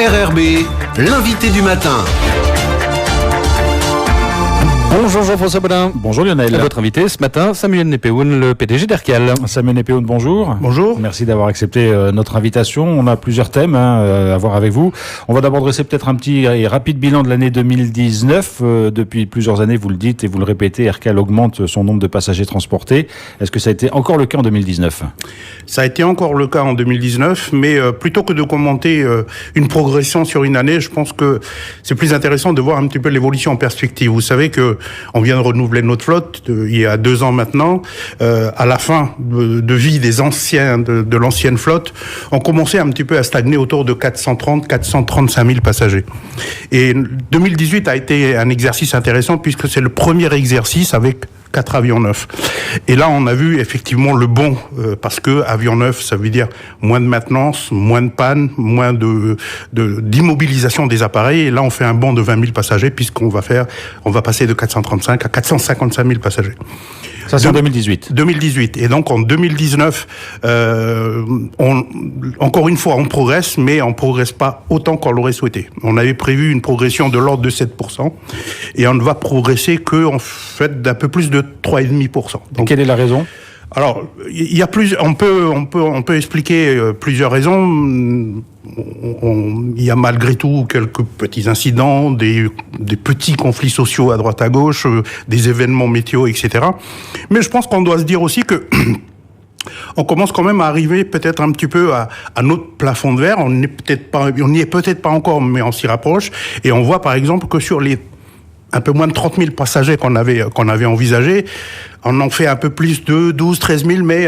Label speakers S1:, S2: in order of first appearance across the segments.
S1: RRB, l'invité du matin.
S2: Bonjour Jean-François Bodin.
S3: Bonjour Lionel.
S2: À votre invité ce matin, Samuel Népehoun, le PDG d'Hercal.
S3: Samuel Népehoun, bonjour.
S4: Bonjour.
S3: Merci d'avoir accepté notre invitation. On a plusieurs thèmes à voir avec vous. On va d'abord dresser peut-être un petit et rapide bilan de l'année 2019. Depuis plusieurs années, vous le dites et vous le répétez, Hercal augmente son nombre de passagers transportés. Est-ce que ça a été encore le cas en 2019 ?
S4: Ça a été encore le cas en 2019, mais plutôt que de commenter une progression sur une année, je pense que c'est plus intéressant de voir un petit peu l'évolution en perspective. Vous savez que on vient de renouveler notre flotte il y a 2 ans maintenant. À la fin de vie des anciens de l'ancienne flotte, on commençait un petit peu à stagner autour de 430-435 000 passagers. Et 2018 a été un exercice intéressant puisque c'est le premier exercice avec 4 avions neufs. Et là, on a vu effectivement le bon, parce que avion neuf, ça veut dire moins de maintenance, moins de panne, moins d'immobilisation des appareils. Et là, on fait un bond de 20 000 passagers puisqu'on va passer de 435 à 455 000 passagers.
S3: Ça, c'est en 2018.
S4: 2018. Et donc, en 2019, encore une fois, on progresse, mais on progresse pas autant qu'on l'aurait souhaité. On avait prévu une progression de l'ordre de 7%, et on ne va progresser en fait, d'un peu plus de 3,5%. Donc,
S3: quelle est la raison ?
S4: Alors, il y a on peut expliquer plusieurs raisons. Il y a malgré tout quelques petits incidents, des petits conflits sociaux à droite à gauche, des événements météo, etc. Mais je pense qu'on doit se dire aussi que on commence quand même à arriver peut-être un petit peu à notre plafond de verre. On n'y est peut-être pas encore, mais on s'y rapproche. Et on voit par exemple que sur les un peu moins de 30 000 passagers qu'on avait envisagé, on en fait un peu plus de 12, 13 000, mais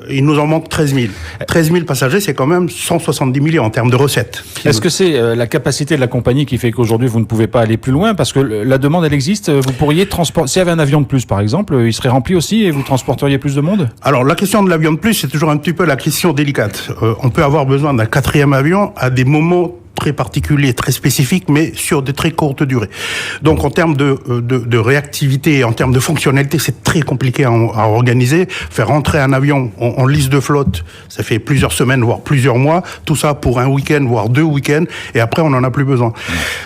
S4: il nous en manque 13 000. 13 000 passagers, c'est quand même 170 millions en termes de recettes.
S3: Est-ce que c'est la capacité de la compagnie qui fait qu'aujourd'hui vous ne pouvez pas aller plus loin ? Parce que la demande, elle existe. Vous pourriez transporter, s'il y avait un avion de plus par exemple, il serait rempli aussi et vous transporteriez plus de monde ?
S4: Alors la question de l'avion de plus, c'est toujours un petit peu la question délicate. On peut avoir besoin d'un 4e avion à des moments très particuliers, très spécifiques, mais sur de très courtes durées. Donc en termes de réactivité, en termes de fonctionnalité, c'est très compliqué à organiser. Faire rentrer un avion en liste de flotte, ça fait plusieurs semaines, voire plusieurs mois, tout ça pour un week-end, voire 2 week-ends, et après on n'en a plus besoin.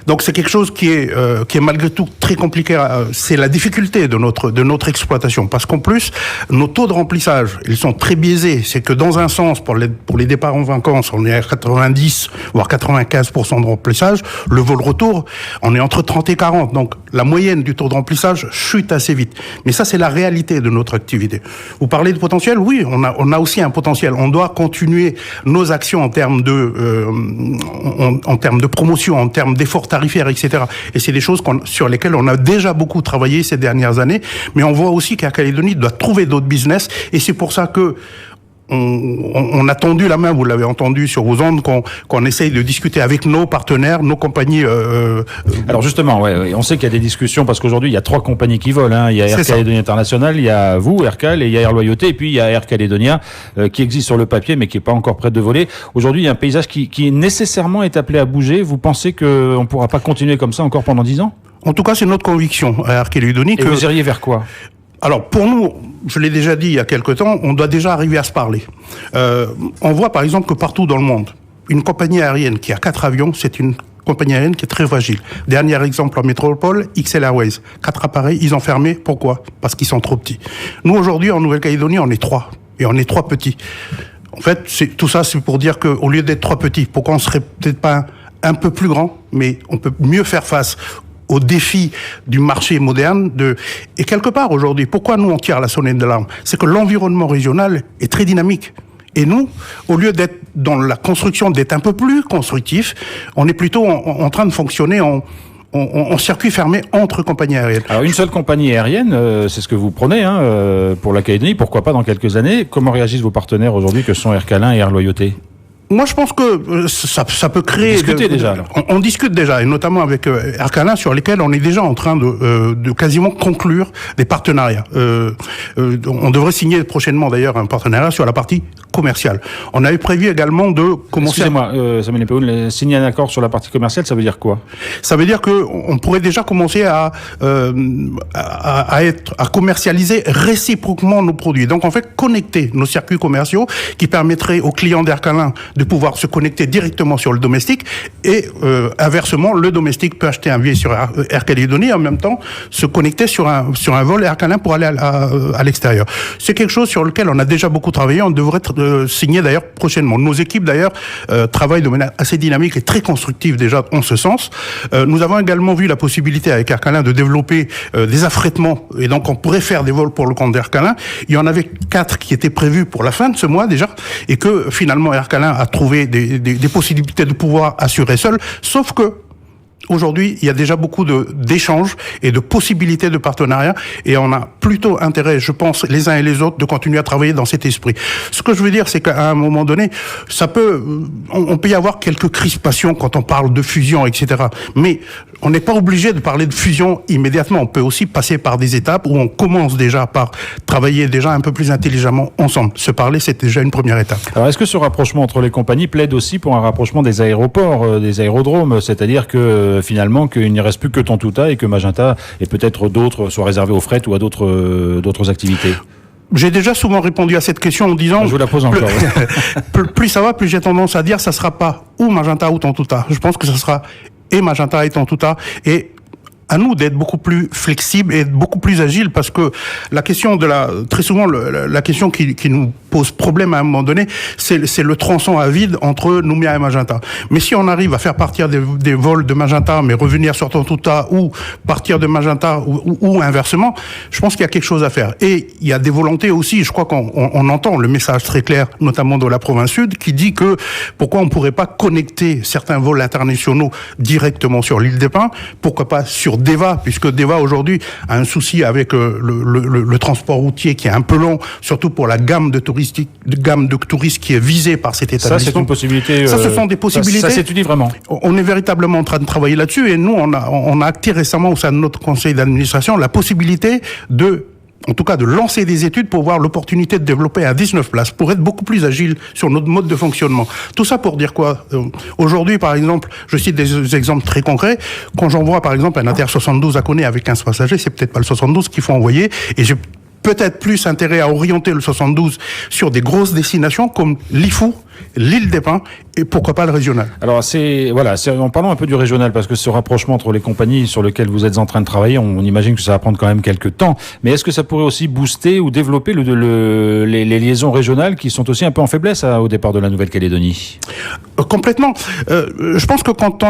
S4: Donc c'est quelque chose qui est malgré tout très compliqué. C'est la difficulté de notre exploitation, parce qu'en plus, nos taux de remplissage, ils sont très biaisés. C'est que dans un sens, pour les départs en vacances, on est à 90, voire 95% de remplissage. Le vol retour, on est entre 30 et 40. Donc, la moyenne du taux de remplissage chute assez vite. Mais ça, c'est la réalité de notre activité. Vous parlez de potentiel? Oui, on a aussi un potentiel. On doit continuer nos actions en termes de promotion, en termes d'efforts tarifaires, etc. Et c'est des choses sur lesquelles on a déjà beaucoup travaillé ces dernières années. Mais on voit aussi qu'Air Calédonie doit trouver d'autres business. Et c'est pour ça que on a tendu la main, vous l'avez entendu sur vos ondes, qu'on essaye de discuter avec nos partenaires, nos compagnies.
S3: Alors justement, ouais, on sait qu'il y a des discussions parce qu'aujourd'hui il y a 3 compagnies qui volent. Il y a Air Calédonie International, il y a vous, Hercal, et il y a Air Loyauté, et puis il y a Air Calédonia qui existe sur le papier mais qui est pas encore prêt de voler. Aujourd'hui, il y a un paysage qui nécessairement est appelé à bouger. Vous pensez qu'on pourra pas continuer comme ça encore pendant 10 ans ?
S4: En tout cas, c'est notre conviction à Air Calédonie.
S3: Et vous iriez vers quoi ?
S4: Alors, pour nous, je l'ai déjà dit il y a quelque temps, on doit déjà arriver à se parler. On voit par exemple que partout dans le monde, une compagnie aérienne qui a 4 avions, c'est une compagnie aérienne qui est très fragile. Dernier exemple en métropole, XL Airways. 4 appareils, ils ont fermé. Pourquoi ? Parce qu'ils sont trop petits. Nous, aujourd'hui, en Nouvelle-Calédonie, on est 3. Et on est 3 petits. En fait, tout ça, c'est pour dire qu'au lieu d'être 3 petits, pourquoi on serait peut-être pas un peu plus grand, mais on peut mieux faire face aux défis du marché moderne et quelque part aujourd'hui, pourquoi nous on tire la sonnette d'alarme ? C'est que l'environnement régional est très dynamique. Et nous, au lieu d'être dans la construction, d'être un peu plus constructif, on est plutôt en train de fonctionner en circuit fermé entre compagnies aériennes.
S3: Alors une seule compagnie aérienne, c'est ce que vous prenez pour la Calédonie, pourquoi pas dans quelques années ? Comment réagissent vos partenaires aujourd'hui que sont Hercalin et Air Loyauté ?
S4: Moi, je pense que ça peut créer.
S3: Discutez déjà. Alors.
S4: On discute déjà, et notamment avec Hercalin, sur lesquels on est déjà en train de quasiment conclure des partenariats. On devrait signer prochainement d'ailleurs un partenariat sur la partie commerciale. On avait prévu également de commencer.
S3: Excusez-moi, Samuel Népehoun, signer un accord sur la partie commerciale, ça veut dire quoi ?
S4: Ça veut dire que on pourrait déjà commencer à commercialiser réciproquement nos produits. Donc en fait, connecter nos circuits commerciaux qui permettraient aux clients d'Hercalin de pouvoir se connecter directement sur le domestique et inversement, le domestique peut acheter un billet sur Air Calédonie et en même temps se connecter sur un vol Air Calin pour aller à l'extérieur. C'est quelque chose sur lequel on a déjà beaucoup travaillé. On devrait signer d'ailleurs prochainement. Nos équipes d'ailleurs travaillent de manière assez dynamique et très constructive déjà en ce sens. Nous avons également vu la possibilité avec Air Calin de développer des affrètements et donc on pourrait faire des vols pour le compte d'Air Calin. Il y en avait 4 qui étaient prévus pour la fin de ce mois déjà et que finalement Air Calin a trouvé des possibilités de pouvoir assurer seul, sauf que aujourd'hui, il y a déjà beaucoup d'échanges et de possibilités de partenariat et on a plutôt intérêt, je pense, les uns et les autres de continuer à travailler dans cet esprit. Ce que je veux dire, c'est qu'à un moment donné, on peut y avoir quelques crispations quand on parle de fusion, etc. Mais on n'est pas obligé de parler de fusion immédiatement. On peut aussi passer par des étapes où on commence déjà par travailler déjà un peu plus intelligemment ensemble. Se parler, c'est déjà une première étape.
S3: Alors, est-ce que ce rapprochement entre les compagnies plaide aussi pour un rapprochement des aéroports, des aérodromes, c'est-à-dire que finalement qu'il n'y reste plus que Tontouta et que Magenta et peut-être d'autres soient réservés aux fret ou à d'autres activités?
S4: J'ai déjà souvent répondu à cette question en disant...
S3: Je vous la pose encore.
S4: Plus ça va, plus j'ai tendance à dire ça sera pas ou Magenta ou Tontouta. Je pense que ça sera et Magenta et Tontouta et à nous d'être beaucoup plus flexibles et beaucoup plus agiles parce que la question très souvent la question qui nous pose problème à un moment donné, c'est le tronçon à vide entre Nouméa et Magenta. Mais si on arrive à faire partir des vols de Magenta mais revenir sur Tontouta ou partir de Magenta ou inversement, je pense qu'il y a quelque chose à faire. Et il y a des volontés aussi, je crois qu'on entend le message très clair, notamment de la province sud, qui dit que pourquoi on pourrait pas connecter certains vols internationaux directement sur l'île des Pins, pourquoi pas sur Deva, puisque Deva aujourd'hui a un souci avec le transport routier qui est un peu long, surtout pour la gamme de touristes qui est visée par cet établissement.
S3: Ça, c'est une possibilité.
S4: Ça, ce sont des possibilités.
S3: Ça s'étudie vraiment.
S4: On est véritablement en train de travailler là-dessus et nous, on a acté récemment au sein de notre conseil d'administration la possibilité en tout cas de lancer des études pour voir l'opportunité de développer à 19 places, pour être beaucoup plus agile sur notre mode de fonctionnement. Tout ça pour dire quoi? Aujourd'hui, par exemple, je cite des exemples très concrets. Quand j'envoie, par exemple, un Inter 72 à Koné avec 15 passagers, c'est peut-être pas le 72 qu'il faut envoyer, et j'ai peut-être plus intérêt à orienter le 72 sur des grosses destinations comme Lifou, l'île des Pins et pourquoi pas le régional.
S3: Alors en parlant un peu du régional, parce que ce rapprochement entre les compagnies sur lequel vous êtes en train de travailler, on imagine que ça va prendre quand même quelques temps, mais est-ce que ça pourrait aussi booster ou développer les liaisons régionales qui sont aussi un peu en faiblesse au départ de la Nouvelle-Calédonie?
S4: Complètement. Je pense que quand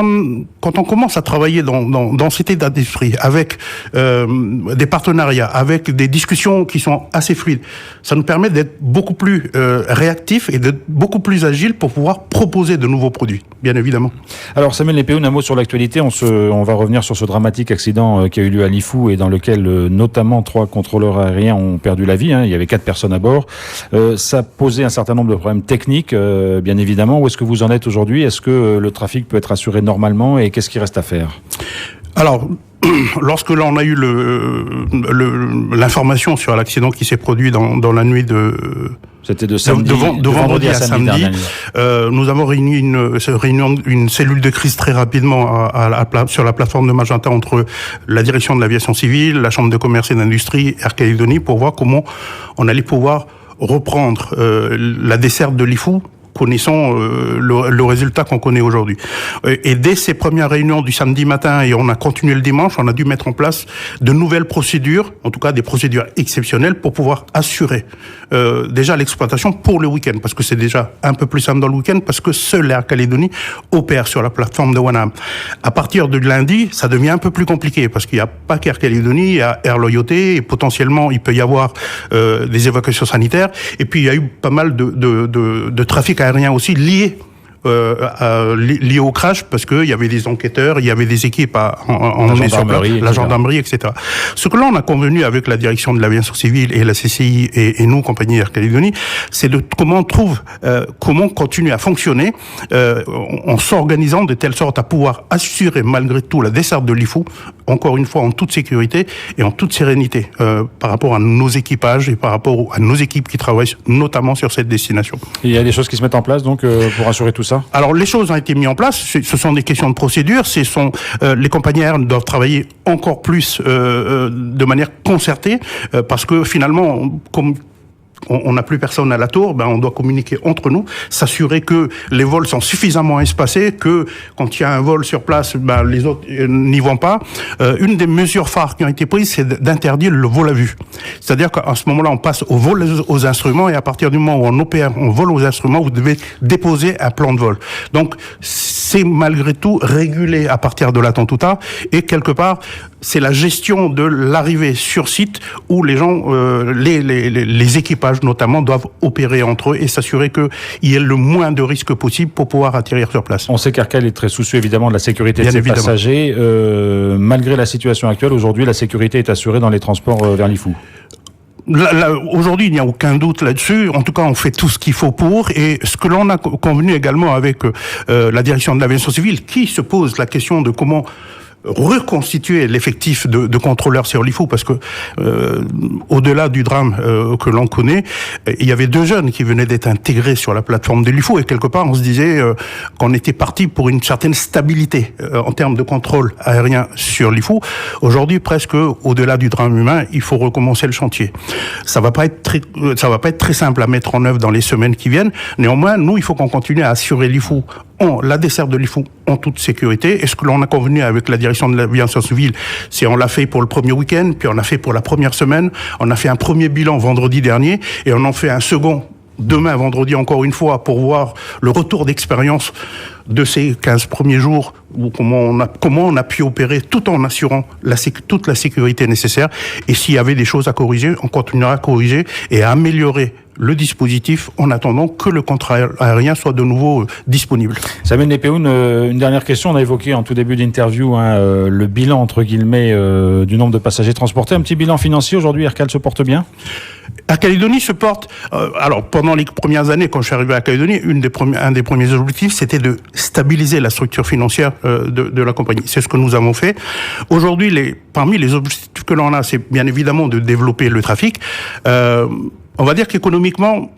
S4: on commence à travailler dans cet état d'esprit, avec des partenariats, avec des discussions qui sont assez fluides, ça nous permet d'être beaucoup plus réactifs et d'être beaucoup plus agiles pour pouvoir proposer de nouveaux produits, bien évidemment.
S3: Alors Samuel Nepéoun, un mot sur l'actualité. On va revenir sur ce dramatique accident qui a eu lieu à Lifou et dans lequel notamment 3 contrôleurs aériens ont perdu la vie. Il y avait 4 personnes à bord. Ça posait un certain nombre de problèmes techniques, bien évidemment. Où est-ce que vous en êtes aujourd'hui? Est-ce que le trafic peut être assuré normalement et qu'est-ce qui reste à faire? Alors,
S4: lorsque là on a eu l'information sur l'accident qui s'est produit dans la nuit
S3: c'était de vendredi à samedi.
S4: Nous avons réuni une cellule de crise très rapidement sur la plateforme de Magenta entre la direction de l'aviation civile, la chambre de commerce et d'industrie, Air Calédonie, pour voir comment on allait pouvoir reprendre la desserte de Lifou, connaissant le résultat qu'on connaît aujourd'hui. Et dès ces premières réunions du samedi matin, et on a continué le dimanche, on a dû mettre en place de nouvelles procédures, en tout cas des procédures exceptionnelles, pour pouvoir assurer déjà l'exploitation pour le week-end, parce que c'est déjà un peu plus simple dans le week-end, parce que seul Air Calédonie opère sur la plateforme de Wanam. À partir de lundi, ça devient un peu plus compliqué, parce qu'il n'y a pas qu'Air Calédonie, il y a Air Loyauté, et potentiellement il peut y avoir des évacuations sanitaires, et puis il y a eu pas mal de trafic aérien aussi lié au crash, parce qu'il y avait des enquêteurs, il y avait des équipes la gendarmerie, etc. Ce que là on a convenu avec la direction de l'aviation civile et la CCI et nous, compagnie Air Calédonie, c'est de comment continuer à fonctionner en s'organisant de telle sorte à pouvoir assurer malgré tout la desserte de Lifou, encore une fois en toute sécurité et en toute sérénité par rapport à nos équipages et par rapport à nos équipes qui travaillent notamment sur cette destination.
S3: Et il y a des choses qui se mettent en place donc pour assurer tout ça?
S4: Alors les choses ont été mises en place, ce sont des questions de procédure, les compagnies aériennes doivent travailler encore plus de manière concertée parce que finalement, comme on n'a plus personne à la tour, on doit communiquer entre nous, s'assurer que les vols sont suffisamment espacés, que quand il y a un vol sur place, les autres n'y vont pas. Une des mesures phares qui ont été prises, c'est d'interdire le vol à vue. C'est-à-dire qu'à ce moment-là, on passe au vol aux instruments, et à partir du moment où on opère, on vole aux instruments, vous devez déposer un plan de vol. Donc, c'est malgré tout régulé à partir de l'Attentouta, et quelque part, c'est la gestion de l'arrivée sur site où les gens, les équipages notamment, doivent opérer entre eux et s'assurer qu'il y ait le moins de risques possible pour pouvoir atterrir sur place.
S3: On sait qu'Aircal est très soucieux évidemment de la sécurité de ses passagers. Malgré la situation actuelle, aujourd'hui, la sécurité est assurée dans les transports vers Lifou.
S4: Aujourd'hui, il n'y a aucun doute là-dessus. En tout cas, on fait tout ce qu'il faut pour. Et ce que l'on a convenu également avec la direction de l'aviation civile, qui se pose la question de comment reconstituer l'effectif de contrôleurs sur Lifou, parce que au-delà du drame que l'on connaît, il y avait 2 jeunes qui venaient d'être intégrés sur la plateforme de Lifou, et quelque part on se disait qu'on était parti pour une certaine stabilité en termes de contrôle aérien sur Lifou. Aujourd'hui, presque au-delà du drame humain, il faut recommencer le chantier. Ça va pas être très simple à mettre en œuvre dans les semaines qui viennent. Néanmoins, nous, il faut qu'on continue à assurer Lifou, la desserte de Lifou en toute sécurité. Et ce que l'on a convenu avec la direction de l'aviation civile, c'est on l'a fait pour le premier week-end, puis on l'a fait pour la première semaine, on a fait un premier bilan vendredi dernier, et on en fait un second demain, vendredi, encore une fois, pour voir le retour d'expérience de ces 15 premiers jours, ou comment on a pu opérer tout en assurant toute la sécurité nécessaire. Et s'il y avait des choses à corriger, on continuera à corriger et à améliorer le dispositif en attendant que le contrat aérien soit de nouveau disponible.
S3: Samuel Nepehoun, une dernière question. On a évoqué en tout début d'interview le bilan, entre guillemets, du nombre de passagers transportés. Un petit bilan financier. Aujourd'hui, Aircal se porte bien ?
S4: Air Calédonie se porte... alors, pendant les premières années, quand je suis arrivé à Calédonie, un des premiers objectifs, c'était de stabiliser la structure financière de la compagnie. C'est ce que nous avons fait. Aujourd'hui, parmi les objectifs que l'on a, c'est bien évidemment de développer le trafic. On va dire qu'économiquement,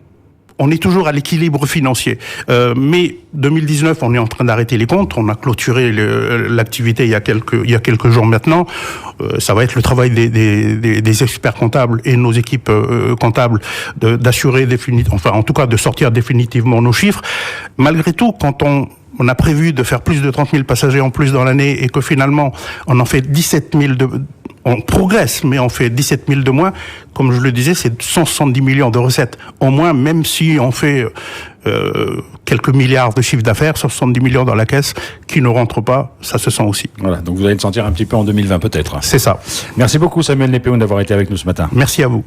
S4: on est toujours à l'équilibre financier. Mais 2019, on est en train d'arrêter les comptes. On a clôturé l'activité il y a quelques jours maintenant. Ça va être le travail des experts comptables et nos équipes comptables d'assurer en tout cas de sortir définitivement nos chiffres. Malgré tout, quand on a prévu de faire plus de 30 000 passagers en plus dans l'année, et que finalement on en fait 17 000 on progresse, mais on fait 17 000 de moins. Comme je le disais, c'est 170 millions de recettes en moins, même si on fait quelques milliards de chiffre d'affaires, 170 millions dans la caisse qui ne rentrent pas, ça se sent aussi.
S3: Voilà, donc vous allez le sentir un petit peu en 2020 peut-être.
S4: C'est ça.
S3: Merci beaucoup Samuel Nepehoun d'avoir été avec nous ce matin.
S4: Merci à vous.